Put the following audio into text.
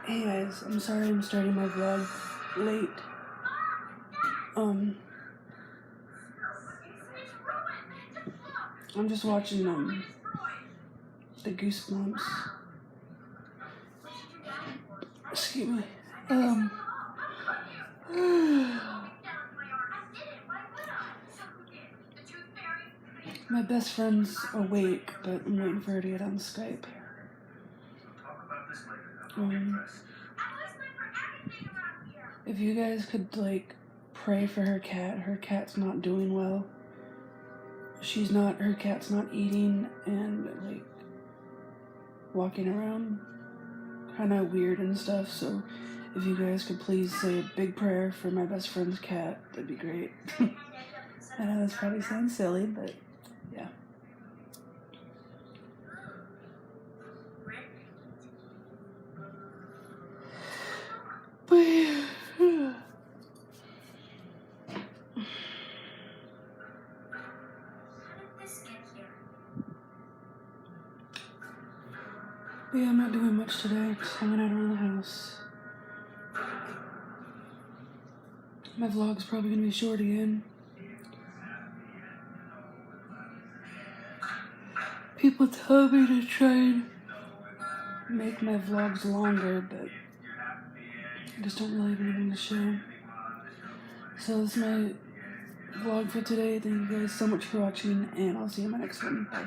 Hey guys, I'm sorry I'm starting my vlog late. I'm just watching the Goosebumps. Excuse me. My best friend's awake, but I'm waiting for her to get on Skype. If you guys could like pray for her cat's not doing well. Her cat's not eating and like walking around kind of weird and stuff, so if you guys could please say a big prayer for my best friend's cat, that'd be great. I know this probably sounds silly, but yeah. But yeah. Yeah, I'm not doing much today, just hanging out around the house. My vlog's probably gonna be short again. People tell me to try and make my vlogs longer, but I just don't really have anything to show. So this is my vlog for today. Thank you guys so much for watching, and I'll see you in my next one. Bye.